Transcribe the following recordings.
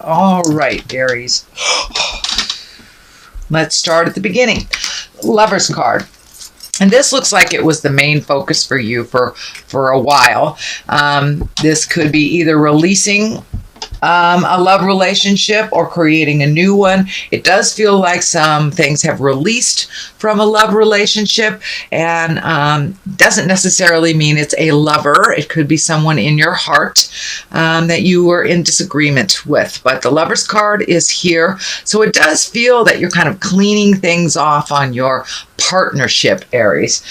All right, Aries. Let's start at the beginning. Lover's card. And this looks like it was the main focus for you for a while. This could be either releasing a love relationship or creating a new one. It does feel like some things have released from a love relationship, and doesn't necessarily mean it's a lover. It could be someone in your heart that you were in disagreement with. But the Lover's card is here, so it does feel that you're kind of cleaning things off on your partnership, Aries.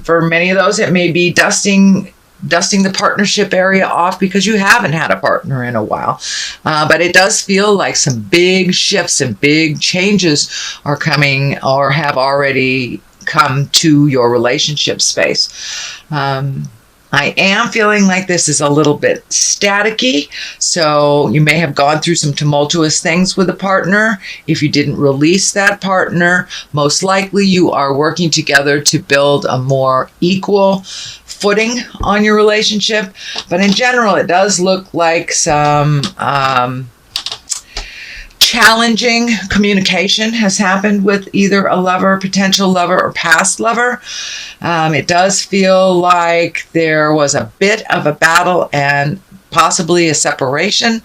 For many of those, it may be dusting the partnership area off because you haven't had a partner in a while. But it does feel like some big shifts and big changes are coming or have already come to your relationship space. I am feeling like this is a little bit staticky, so you may have gone through some tumultuous things with a partner. If you didn't release that partner, most likely you are working together to build a more equal footing on your relationship. But in general, it does look like some challenging communication has happened with either a lover, potential lover, or past lover. It does feel like there was a bit of a battle and possibly a separation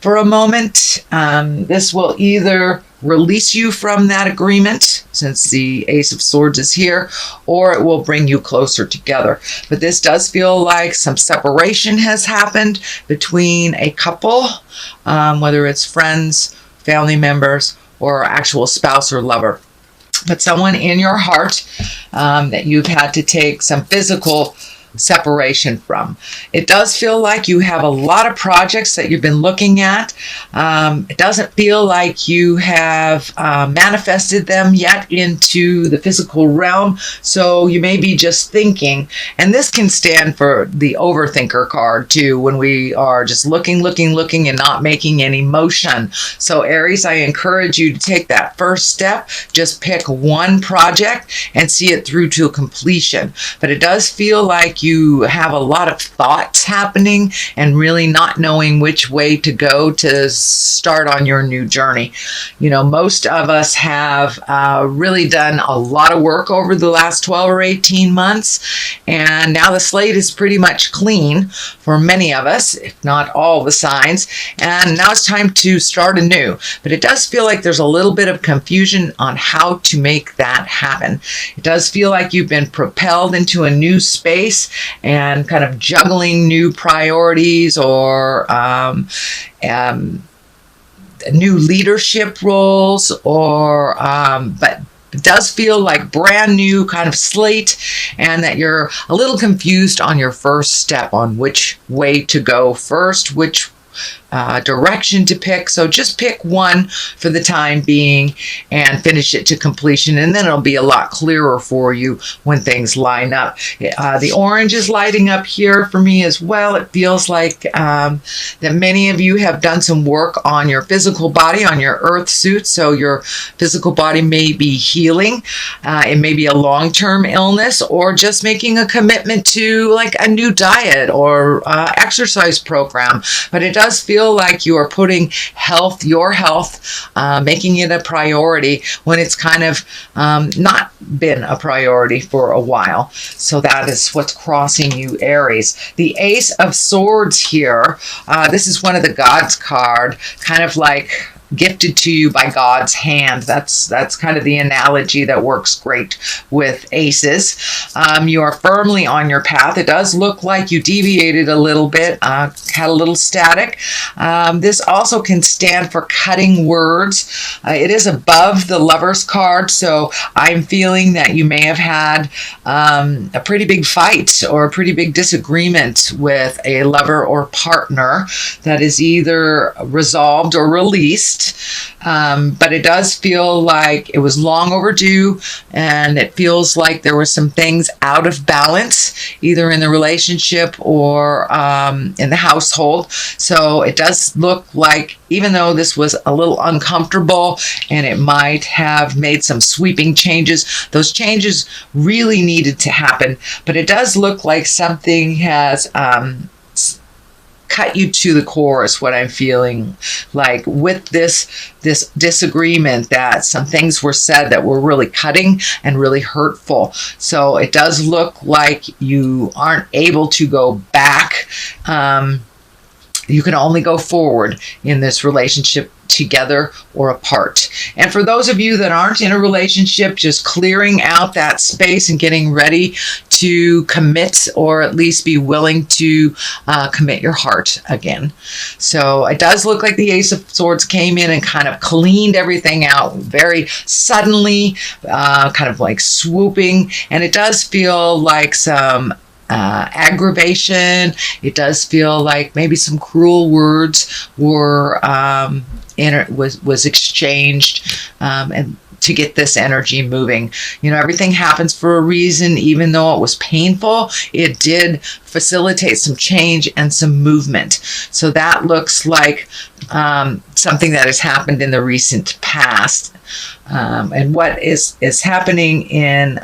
for a moment. This will either release you from that agreement, since the Ace of Swords is here, or it will bring you closer together. But this does feel like some separation has happened between a couple, whether it's friends, family members, or actual spouse or lover. But someone in your heart that you've had to take some physical separation from. It does feel like you have a lot of projects that you've been looking at. It doesn't feel like you have manifested them yet into the physical realm, so you may be just thinking. And this can stand for the overthinker card too, when we are just looking and not making any motion. So Aries, I encourage you to take that first step. Just pick one project and see it through to completion. But it does feel like you have a lot of thoughts happening and really not knowing which way to go to start on your new journey. You know, most of us have really done a lot of work over the last 12 or 18 months, and now the slate is pretty much clean for many of us, if not all the signs, and now it's time to start anew. But it does feel like there's a little bit of confusion on how to make that happen. It does feel like you've been propelled into a new space and kind of juggling new priorities or new leadership roles, or but it does feel like brand new kind of slate, and that you're a little confused on your first step on which way to go first, which direction to pick. So just pick one for the time being and finish it to completion, and then it'll be a lot clearer for you when things line up. The orange is lighting up here for me as well. It feels like that many of you have done some work on your physical body, on your earth suit, so your physical body may be healing. It may be a long-term illness, or just making a commitment to like a new diet or exercise program. But it does feel like you are putting your health, making it a priority when it's kind of not been a priority for a while. So that is what's crossing you, Aries. The Ace of Swords here, this is one of the Gods card, kind of like gifted to you by God's hand. That's kind of the analogy that works great with aces. You are firmly on your path. It does look like you deviated a little bit, had a little static. This also can stand for cutting words. It is above the Lover's card, so I'm feeling that you may have had a pretty big fight or a pretty big disagreement with a lover or partner that is either resolved or released. But it does feel like it was long overdue, and it feels like there were some things out of balance, either in the relationship or in the household. So it does look like, even though this was a little uncomfortable and it might have made some sweeping changes, those changes really needed to happen. But it does look like something has cut you to the core is what I'm feeling like with this disagreement, that some things were said that were really cutting and really hurtful. So it does look like you aren't able to go back. You can only go forward in this relationship, together or apart. And for those of you that aren't in a relationship, just clearing out that space and getting ready to commit, or at least be willing to commit your heart again. So it does look like the Ace of Swords came in and kind of cleaned everything out very suddenly, kind of like swooping. And it does feel like some aggravation. It does feel like maybe some cruel words were was exchanged, and to get this energy moving. Everything happens for a reason. Even though it was painful, it did facilitate some change and some movement. So that looks like something that has happened in the recent past. And what is happening in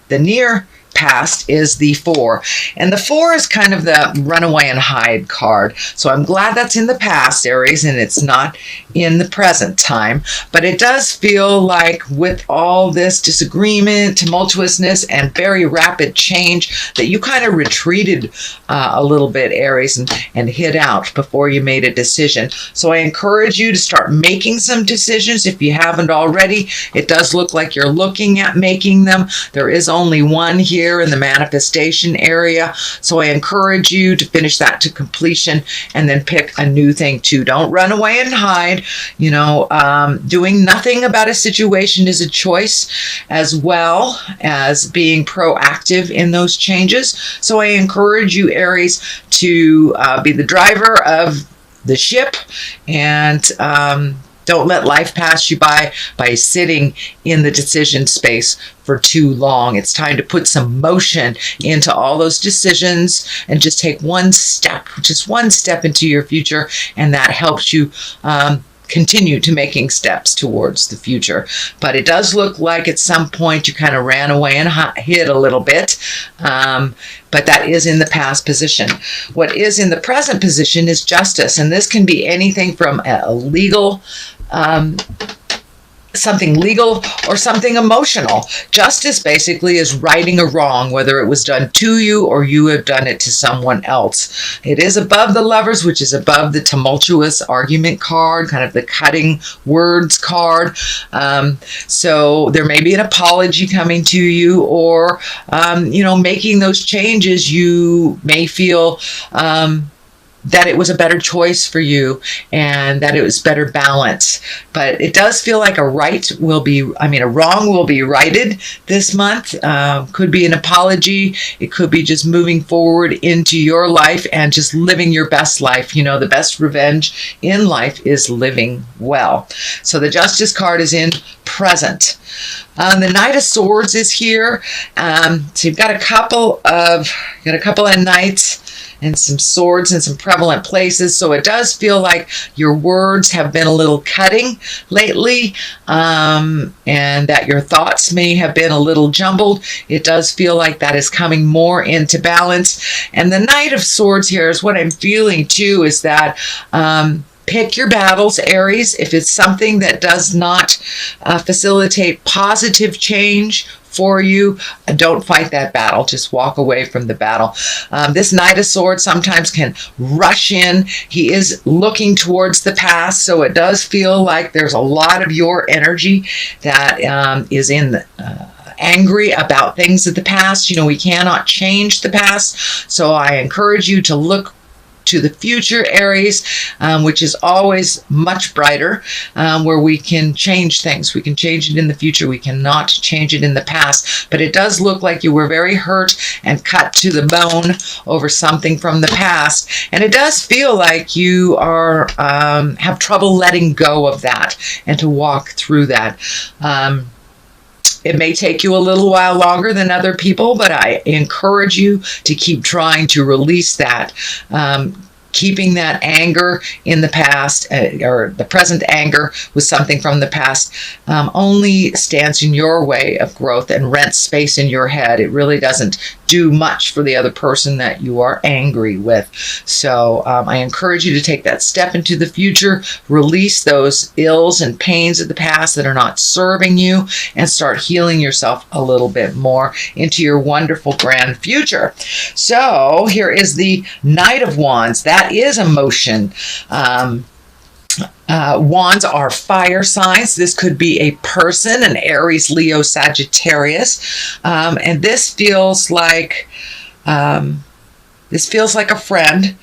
the near past is the 4. And the 4 is kind of the runaway and hide card. So I'm glad that's in the past, Aries, and it's not in the present time. But it does feel like with all this disagreement, tumultuousness, and very rapid change, that you kind of retreated a little bit, Aries, and hid out before you made a decision. So I encourage you to start making some decisions if you haven't already. It does look like you're looking at making them. There is only one here in the manifestation area. So I encourage you to finish that to completion and then pick a new thing too. Don't run away and hide. Doing nothing about a situation is a choice, as well as being proactive in those changes. So I encourage you, Aries, to be the driver of the ship, and don't let life pass you by sitting in the decision space for too long. It's time to put some motion into all those decisions and just take just one step into your future, and that helps you continue to making steps towards the future. But it does look like at some point you kind of ran away and hid a little bit. But that is in the past position. What is in the present position is justice. And this can be anything from a legal, something legal or something emotional. Justice basically is righting a wrong, whether it was done to you or you have done it to someone else. It is above the Lovers, which is above the tumultuous argument card, kind of the cutting words card. So there may be an apology coming to you, or, making those changes. You may feel that it was a better choice for you and that it was better balance. But it does feel like a wrong will be righted this month. Could be an apology. It could be just moving forward into your life and just living your best life. The best revenge in life is living well. So the Justice card is in present. The Knight of Swords is here. So you've got a couple of knights and some swords in some prevalent places. So it does feel like your words have been a little cutting lately, and that your thoughts may have been a little jumbled. It does feel like that is coming more into balance. And the Knight of Swords here is what I'm feeling too, is that pick your battles, Aries. If it's something that does not facilitate positive change for you, don't fight that battle. Just walk away from the battle. This Knight of Swords sometimes can rush in. He is looking towards the past, so it does feel like there's a lot of your energy that is in angry about things of the past. We cannot change the past, so I encourage you to look to the future, Aries, which is always much brighter, where we can change things. We can change it in the future. We cannot change it in the past. But it does look like you were very hurt and cut to the bone over something from the past. And it does feel like you are have trouble letting go of that and to walk through that. It may take you a little while longer than other people, but I encourage you to keep trying to release that. Keeping that anger in the past, or the present anger with something from the past, only stands in your way of growth and rents space in your head. It really doesn't do much for the other person that you are angry with. So I encourage you to take that step into the future, release those ills and pains of the past that are not serving you, and start healing yourself a little bit more into your wonderful grand future. So here is the Knight of Wands. That is emotion. Wands are fire signs. This could be a person, an Aries, Leo, Sagittarius, and this feels like a friend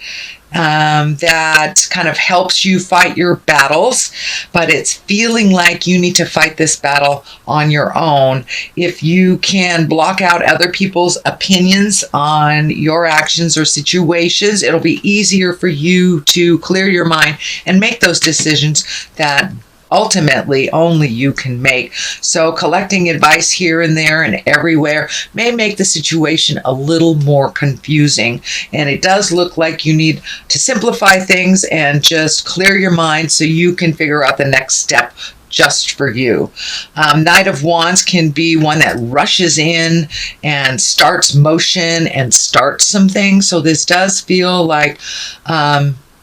that kind of helps you fight your battles, but it's feeling like you need to fight this battle on your own. If you can block out other people's opinions on your actions or situations, it'll be easier for you to clear your mind and make those decisions that ultimately only you can make. So collecting advice here and there and everywhere may make the situation a little more confusing. And it does look like you need to simplify things and just clear your mind so you can figure out the next step just for you. Knight of Wands can be one that rushes in and starts motion and starts some things. So this does feel like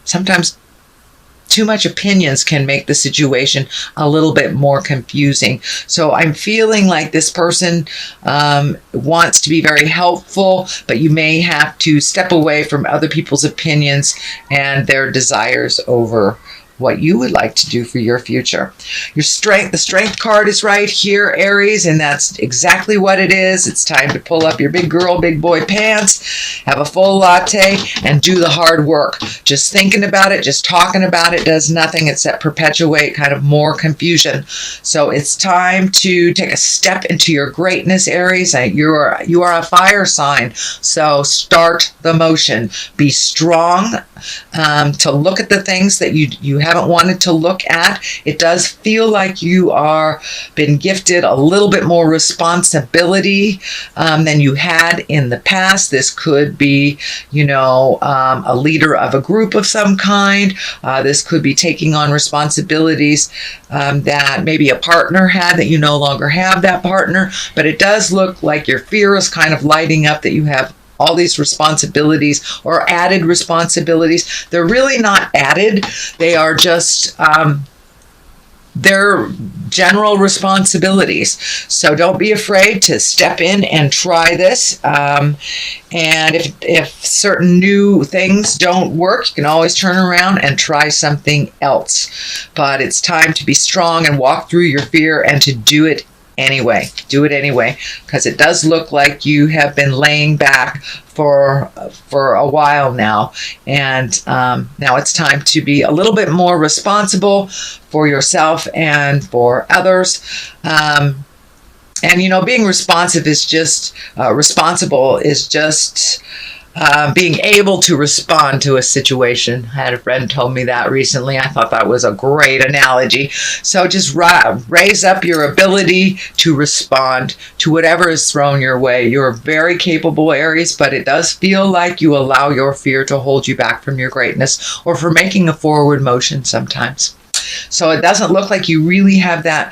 sometimes too much opinions can make the situation a little bit more confusing. So I'm feeling like this person wants to be very helpful, but you may have to step away from other people's opinions and their desires over what you would like to do for your future. The strength card is right here, Aries, and that's exactly what it is. It's time to pull up your big girl, big boy pants, have a full latte, and do the hard work. Just thinking about it, just talking about it does nothing except perpetuate kind of more confusion. So it's time to take a step into your greatness, Aries. You are a fire sign, so start the motion. Be strong to look at the things that you haven't wanted to look at. It does feel like you are been gifted a little bit more responsibility than you had in the past. This could be, a leader of a group of some kind. This could be taking on responsibilities that maybe a partner had that you no longer have that partner. But it does look like your fear is kind of lighting up that you have all these responsibilities or added responsibilities. They're really not added. They are just their general responsibilities. So don't be afraid to step in and try this. And if certain new things don't work, you can always turn around and try something else. But it's time to be strong and walk through your fear and to do it anyway. Do it anyway, because it does look like you have been laying back for a while now, and now it's time to be a little bit more responsible for yourself and for others. And being responsible is just being able to respond to a situation. I had a friend told me that recently. I thought that was a great analogy. So just raise up your ability to respond to whatever is thrown your way. You're very capable, Aries, but it does feel like you allow your fear to hold you back from your greatness or for making a forward motion sometimes. So it doesn't look like you really have that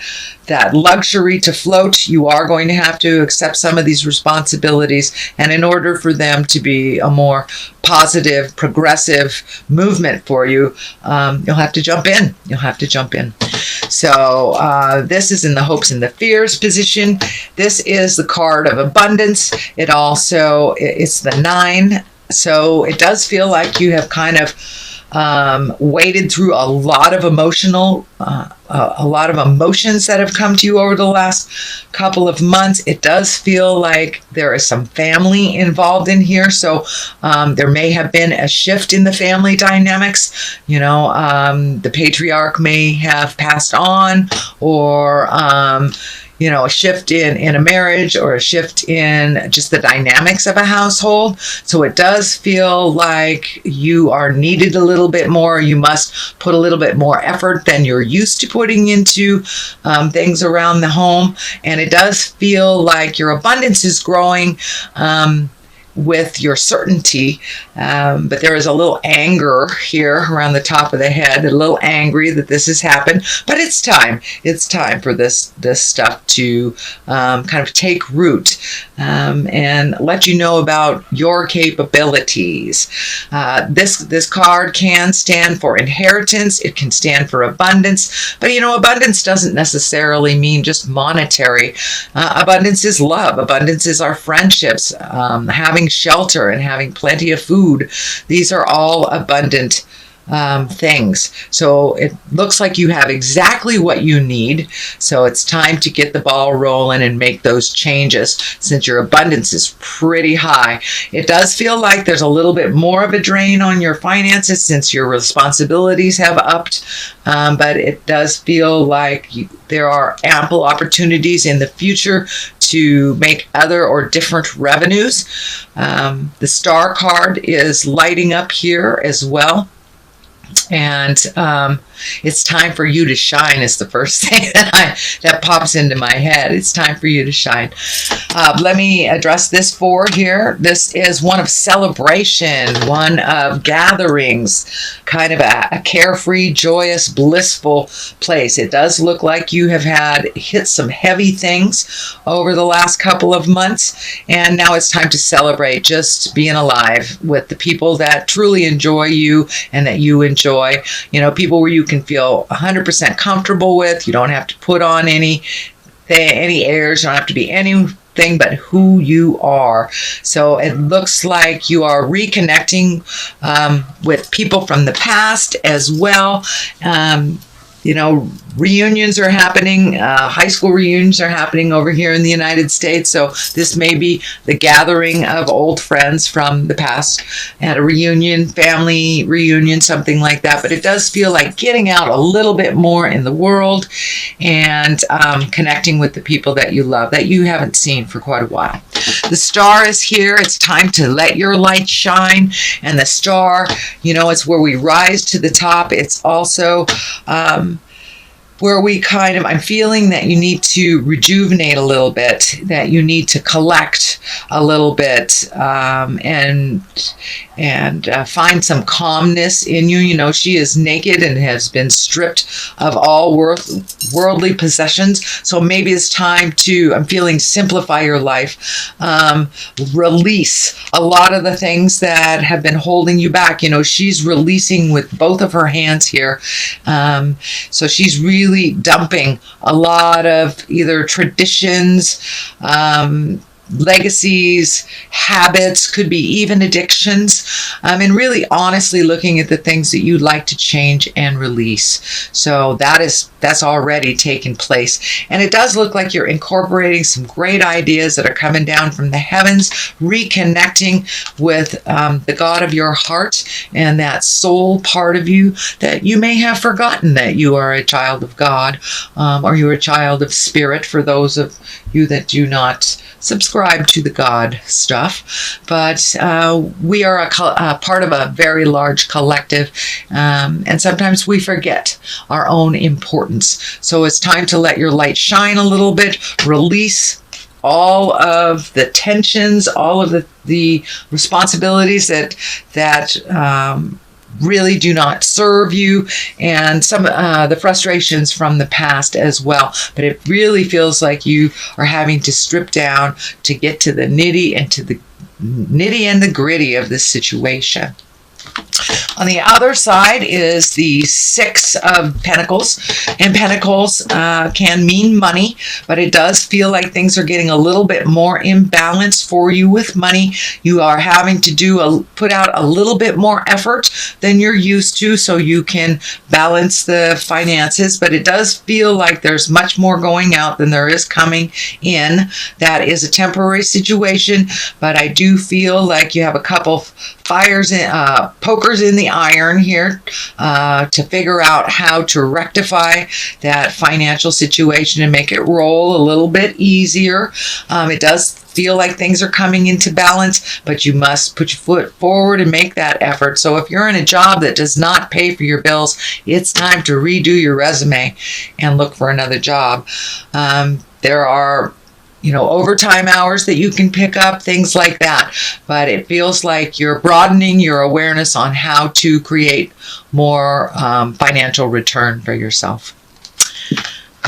luxury to float. You are going to have to accept some of these responsibilities. And in order for them to be a more positive, progressive movement for you, you'll have to jump in. So this is in the hopes and the fears position. This is the card of abundance. It's the 9. So it does feel like you have kind of waded through a lot of emotions that have come to you over the last couple of months. It does feel like there is some family involved in here. So there may have been a shift in the family dynamics. The patriarch may have passed on, or a shift in a marriage, or a shift in just the dynamics of a household. So it does feel like you are needed a little bit more. You must put a little bit more effort than you're used to putting into things around the home. And it does feel like your abundance is growing. with your certainty, but there is a little anger here around the top of the head, a little angry that this has happened, but it's time. It's time for this stuff to kind of take root and let you know about your capabilities. This card can stand for inheritance. It can stand for abundance, but abundance doesn't necessarily mean just monetary. Abundance is love. Abundance is our friendships, having shelter and having plenty of food. These are all abundant things. So it looks like you have exactly what you need. So it's time to get the ball rolling and make those changes since your abundance is pretty high. It does feel like there's a little bit more of a drain on your finances since your responsibilities have upped, but it does feel like there are ample opportunities in the future to make other or different revenues. The star card is lighting up here as well. And it's time for you to shine is the first thing that pops into my head. It's time for you to shine. Let me address this here. This is one of celebration, one of gatherings, kind of a carefree, joyous, blissful place. It does look like you have hit some heavy things over the last couple of months, and now it's time to celebrate just being alive with the people that truly enjoy you and that you enjoy. People where you can feel 100% comfortable with. You don't have to put on any airs. You don't have to be anything but who you are. So it looks like you are reconnecting with people from the past as well. Reunions are happening. High school reunions are happening over here in the United States. So this may be the gathering of old friends from the past at a reunion, family reunion, something like that. But it does feel like getting out a little bit more in the world and connecting with the people that you love, that you haven't seen for quite a while. The star is here. It's time to let your light shine. And the star, it's where we rise to the top. It's also where I'm feeling that you need to rejuvenate a little bit, that you need to collect a little bit, and find some calmness in you. She is naked and has been stripped of all worldly possessions. So maybe it's time I'm feeling simplify your life, release a lot of the things that have been holding you back. She's releasing with both of her hands here. So she's really dumping a lot of either traditions, legacies, habits, could be even addictions, and really honestly looking at the things that you'd like to change and release. So that's already taken place. And it does look like you're incorporating some great ideas that are coming down from the heavens, reconnecting with the God of your heart and that soul part of you that you may have forgotten that you are a child of God, or you're a child of spirit for those of you that do not subscribe to the God stuff. But we are a part of a very large collective, and sometimes we forget our own importance. So it's time to let your light shine a little bit, release all of the tensions, all of the responsibilities that really do not serve you, and some the frustrations from the past as well. But it really feels like you are having to strip down to get to the nitty and the gritty of this situation. On the other side is the Six of Pentacles, and Pentacles can mean money, but it does feel like things are getting a little bit more imbalanced for you with money. You are having to put out a little bit more effort than you're used to so you can balance the finances, but it does feel like there's much more going out than there is coming in. That is a temporary situation, but I do feel like you have a couple pokers in the iron here to figure out how to rectify that financial situation and make it roll a little bit easier. It does feel like things are coming into balance, but you must put your foot forward and make that effort. So if you're in a job that does not pay for your bills, it's time to redo your resume and look for another job. There are overtime hours that you can pick up, things like that. But it feels like you're broadening your awareness on how to create more financial return for yourself.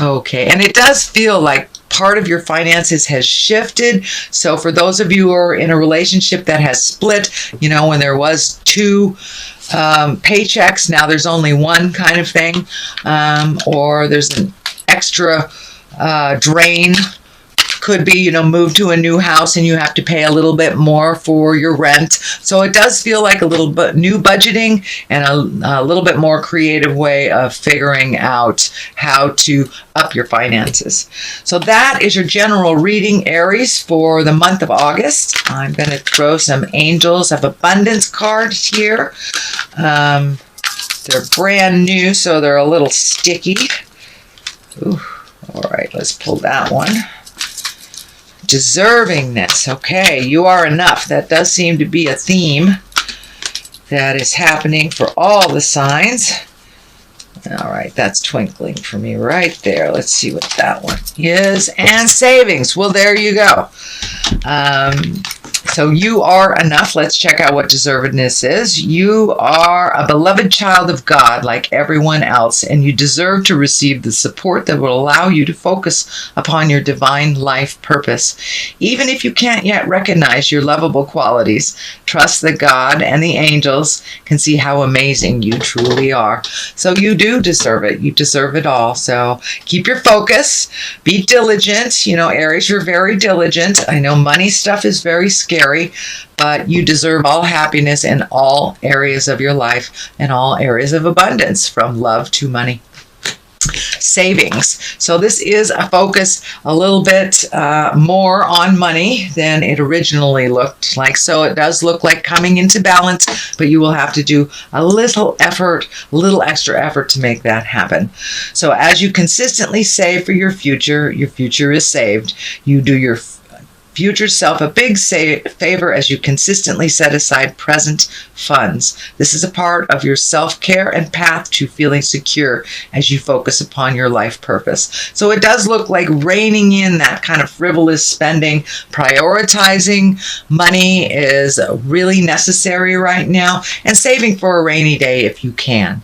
Okay, and it does feel like part of your finances has shifted. So for those of you who are in a relationship that has split, when there was two paychecks, now there's only one kind of thing, or there's an extra drain. Could be, move to a new house and you have to pay a little bit more for your rent. So it does feel like a little bit new budgeting and a little bit more creative way of figuring out how to up your finances. So that is your general reading, Aries, for the month of August. I'm going to throw some Angels of Abundance cards here. They're brand new, so they're a little sticky. Ooh, all right, let's pull that one. Deservingness. Okay, you are enough. That does seem to be a theme that is happening for all the signs. All right, that's twinkling for me right there. Let's see what that one is. And savings. Well, there you go. So you are enough. Let's check out what deservedness is. You are a beloved child of God like everyone else, and you deserve to receive the support that will allow you to focus upon your divine life purpose. Even if you can't yet recognize your lovable qualities, trust that God and the angels can see how amazing you truly are. So you do deserve it. You deserve it all. So keep your focus. Be diligent. Aries, you're very diligent. I know money stuff is very scary, but you deserve all happiness in all areas of your life and all areas of abundance, from love to money. Savings. So this is a focus a little bit more on money than it originally looked like. So it does look like coming into balance, but you will have to do a little extra effort to make that happen. So as you consistently save for your future is saved. You do your future self a big favor as you consistently set aside present funds. This is a part of your self-care and path to feeling secure as you focus upon your life purpose. So it does look like reining in that kind of frivolous spending. Prioritizing money is really necessary right now, and saving for a rainy day if you can.